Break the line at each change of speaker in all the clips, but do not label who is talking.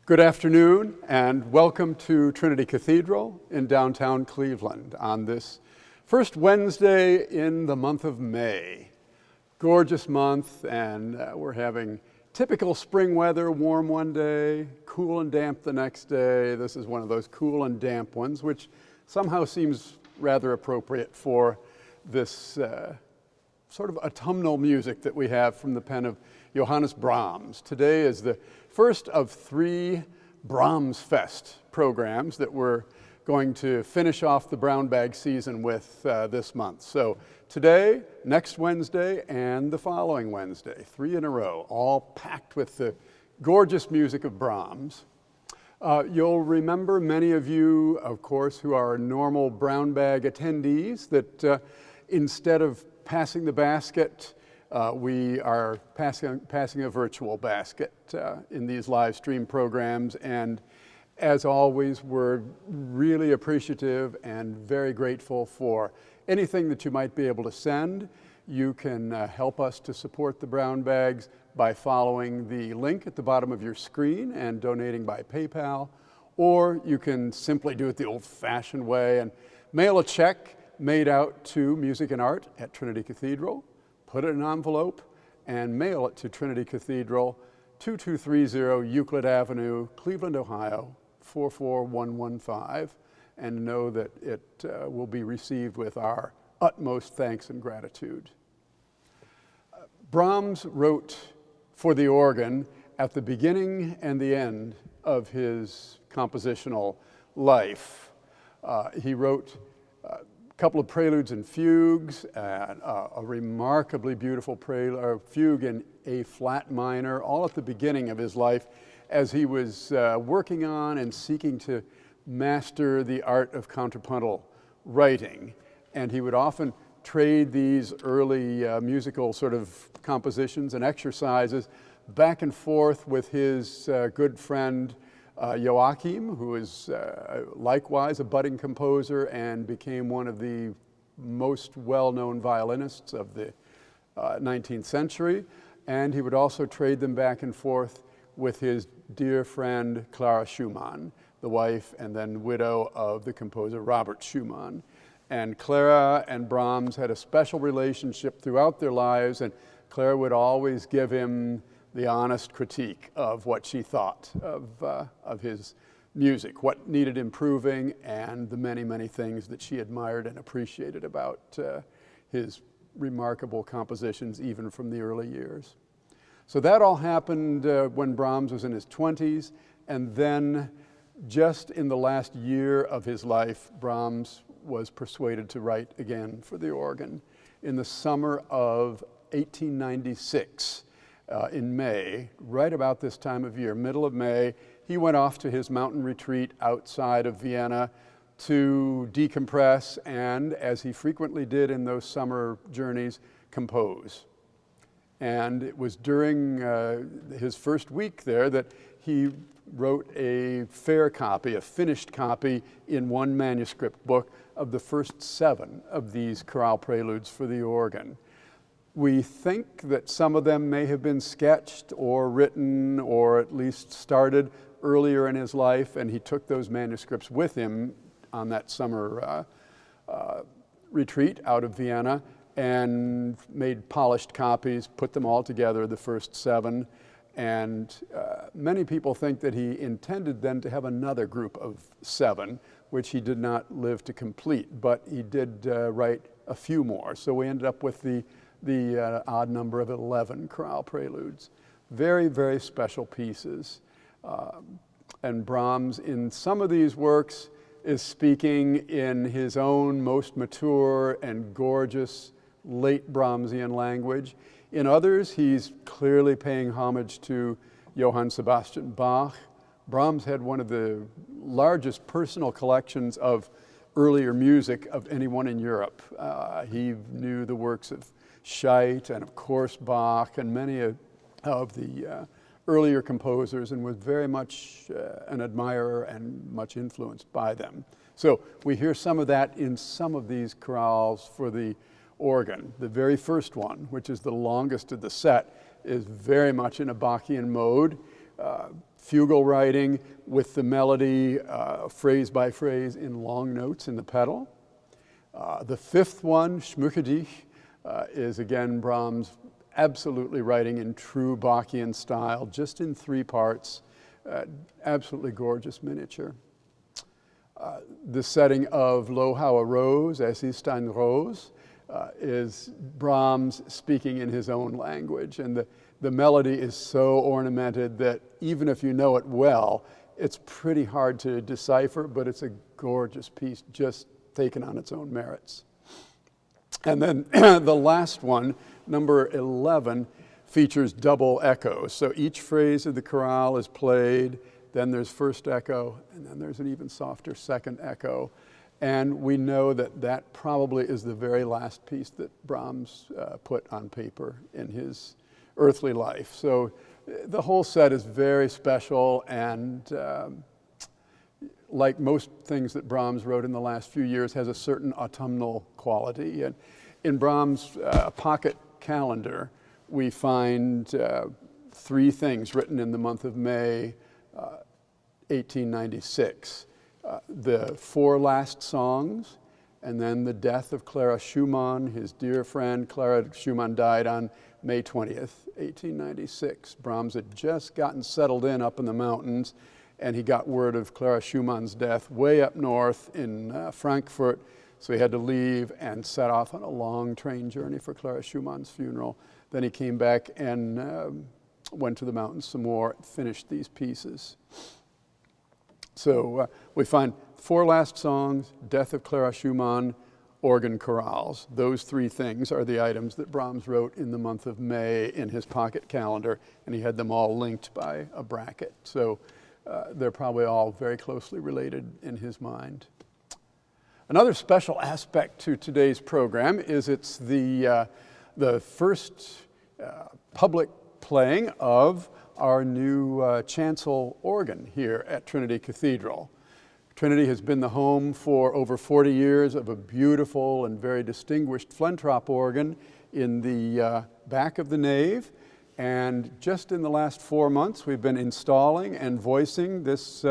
Good afternoon and welcome to Trinity Cathedral in downtown Cleveland on this first Wednesday in the month of May. Gorgeous month, and we're having typical spring weather, warm one day, cool and damp the next day. This is one of those cool and damp ones, which somehow seems rather appropriate for this sort of autumnal music that we have from the pen of Johannes Brahms. Today is the first of 3 Brahms-Fest programs that we're going to finish off the BrownBag season with this month. So today, next Wednesday, and the following Wednesday, 3 in a row, all packed with the gorgeous music of Brahms. You'll remember, many of you, of course, who are normal BrownBag attendees, that instead of passing the basket, we are passing a virtual basket in these live stream programs, and as always, we're really appreciative and very grateful for anything that you might be able to send. You can help us to support the Brown Bags by following the link at the bottom of your screen and donating by PayPal, or you can simply do it the old-fashioned way and mail a check made out to Music and Art at Trinity Cathedral, put it in an envelope, and mail it to Trinity Cathedral, 2230 Euclid Avenue, Cleveland, Ohio, 44115, and know that it will be received with our utmost thanks and gratitude. Brahms wrote for the organ at the beginning and the end of his compositional life. He wrote a couple of preludes and fugues, a remarkably beautiful fugue in A flat minor, all at the beginning of his life as he was working on and seeking to master the art of contrapuntal writing. And he would often trade these early musical sort of compositions and exercises back and forth with his good friend Joachim, who is likewise a budding composer and became one of the most well-known violinists of the 19th century. And he would also trade them back and forth with his dear friend Clara Schumann, the wife and then widow of the composer Robert Schumann. And Clara and Brahms had a special relationship throughout their lives, and Clara would always give him the honest critique of what she thought of his music, what needed improving, and the many, many things that she admired and appreciated about his remarkable compositions, even from the early years. So that all happened when Brahms was in his 20s, and then just in the last year of his life, Brahms was persuaded to write again for the organ. In the summer of 1896, in May, right about this time of year, middle of May, he went off to his mountain retreat outside of Vienna to decompress and, as he frequently did in those summer journeys, compose. And it was during his first week there that he wrote a fair copy, a finished copy in one manuscript book of the first 7 of these chorale preludes for the organ. We think that some of them may have been sketched or written or at least started earlier in his life, and he took those manuscripts with him on that summer retreat out of Vienna and made polished copies, put them all together, the first 7. And many people think that he intended then to have another group of 7, which he did not live to complete, but he did write a few more. So we ended up with the odd number of 11 chorale preludes. Very, very special pieces. And Brahms, in some of these works, is speaking in his own most mature and gorgeous late Brahmsian language. In others, he's clearly paying homage to Johann Sebastian Bach. Brahms had one of the largest personal collections of earlier music of anyone in Europe. He knew the works of Scheidt and, of course, Bach and many of the earlier composers, and was very much an admirer and much influenced by them. So we hear some of that in some of these chorales for the organ. The very first one, which is the longest of the set, is very much in a Bachian mode. fugal writing with the melody phrase by phrase in long notes in the pedal. The fifth one, Schmücke, dich, is again Brahms absolutely writing in true Bachian style, just in 3 parts, absolutely gorgeous miniature. The setting of Lo how a Rose, Es ist ein Rose, is Brahms speaking in his own language, and the melody is so ornamented that even if you know it well, it's pretty hard to decipher, but it's a gorgeous piece just taken on its own merits. And then the last one, number 11, features double echoes. So each phrase of the chorale is played, then there's first echo, and then there's an even softer second echo. And we know that that probably is the very last piece that Brahms put on paper in his earthly life. So the whole set is very special, and like most things that Brahms wrote in the last few years, has a certain autumnal quality. And in Brahms' pocket calendar, we find 3 things written in the month of May, 1896. The 4 last songs, and then the death of Clara Schumann, his dear friend. Clara Schumann died on May 20th, 1896. Brahms had just gotten settled in up in the mountains, and he got word of Clara Schumann's death way up north in Frankfurt, so he had to leave and set off on a long train journey for Clara Schumann's funeral. Then he came back and went to the mountains some more, finished these pieces. So we find 4 last songs, death of Clara Schumann, organ chorales. Those 3 things are the items that Brahms wrote in the month of May in his pocket calendar, and he had them all linked by a bracket. So they're probably all very closely related in his mind. Another special aspect to today's program is it's the first public playing of our new chancel organ here at Trinity Cathedral. Trinity has been the home for over 40 years of a beautiful and very distinguished Flentrop organ in the back of the nave. And just in the last 4 months, we've been installing and voicing this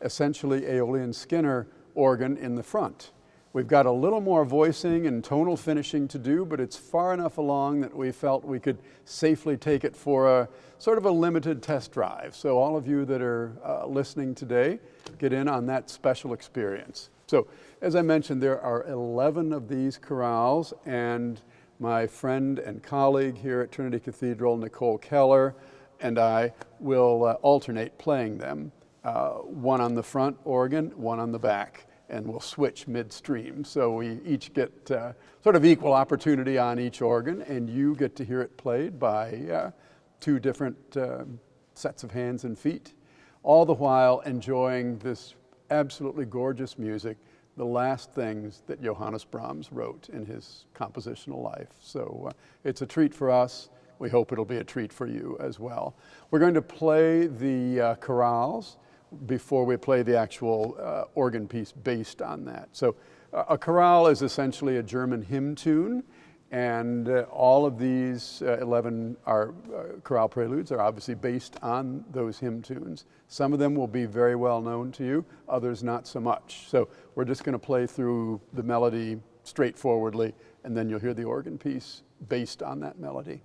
essentially Aeolian-Skinner organ in the front. We've got a little more voicing and tonal finishing to do, but it's far enough along that we felt we could safely take it for a sort of a limited test drive. So all of you that are listening today, get in on that special experience. So as I mentioned, there are 11 of these chorales, and my friend and colleague here at Trinity Cathedral, Nicole Keller, and I will alternate playing them. One on the front organ, one on the back, and we'll switch midstream. So we each get sort of equal opportunity on each organ, and you get to hear it played by 2 different sets of hands and feet, all the while enjoying this absolutely gorgeous music, the last things that Johannes Brahms wrote in his compositional life. So it's a treat for us. We hope it'll be a treat for you as well. We're going to play the chorales before we play the actual organ piece based on that. So a chorale is essentially a German hymn tune, and all of these 11 chorale preludes are obviously based on those hymn tunes. Some of them will be very well known to you, others not so much. So we're just going to play through the melody straightforwardly, and then you'll hear the organ piece based on that melody.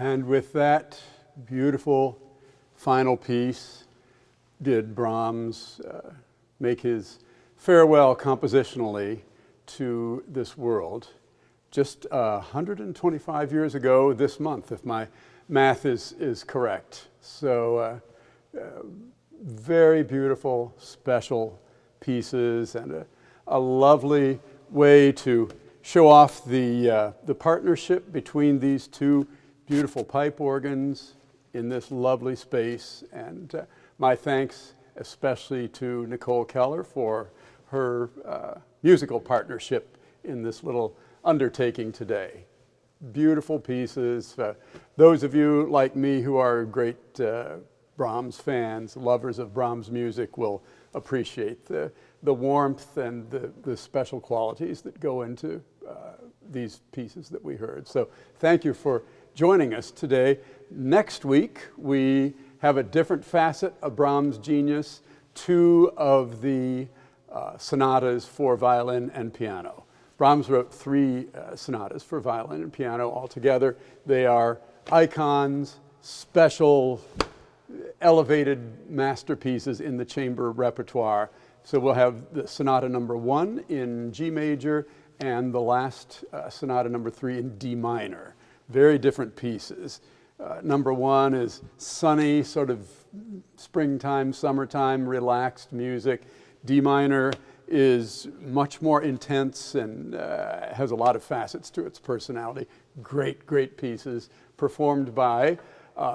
And with that beautiful final piece, did Brahms make his farewell compositionally to this world just 125 years ago this month, if my math is correct. So very beautiful, special pieces, and a lovely way to show off the partnership between these two beautiful pipe organs in this lovely space. And my thanks especially to Nicole Keller for her musical partnership in this little undertaking today. Beautiful pieces. Those of you like me who are great Brahms fans, lovers of Brahms music, will appreciate the warmth and the special qualities that go into these pieces that we heard. So thank you for joining us today. Next week, we have a different facet of Brahms' genius, two of the sonatas for violin and piano. Brahms wrote three sonatas for violin and piano altogether. They are icons, special, elevated masterpieces in the chamber repertoire. So we'll have the sonata number 1 in G major and the last sonata number 3 in D minor. Very different pieces. Number 1 is sunny, sort of springtime, summertime, relaxed music. D minor is much more intense and has a lot of facets to its personality. Great, great pieces performed by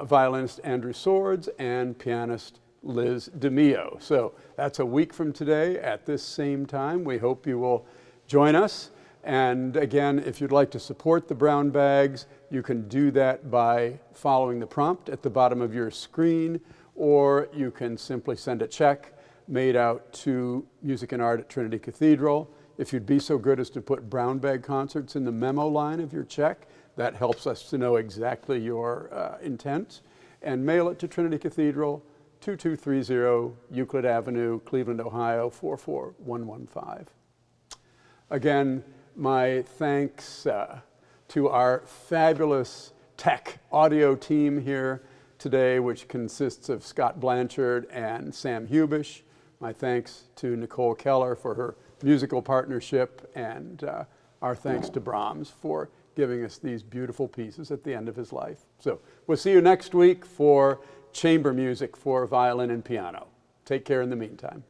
violinist Andrew Swords and pianist Liz DeMio. So that's a week from today at this same time. We hope you will join us. And again, if you'd like to support the Brown Bags, you can do that by following the prompt at the bottom of your screen, or you can simply send a check made out to Music and Art at Trinity Cathedral. If you'd be so good as to put Brown Bag Concerts in the memo line of your check, that helps us to know exactly your intent. And mail it to Trinity Cathedral, 2230 Euclid Avenue, Cleveland, Ohio, 44115. Again, my thanks to our fabulous tech audio team here today, which consists of Scott Blanchard and Sam Hubish. My thanks to Nicole Keller for her musical partnership, and our thanks to Brahms for giving us these beautiful pieces at the end of his life. So we'll see you next week for chamber music for violin and piano. Take care in the meantime.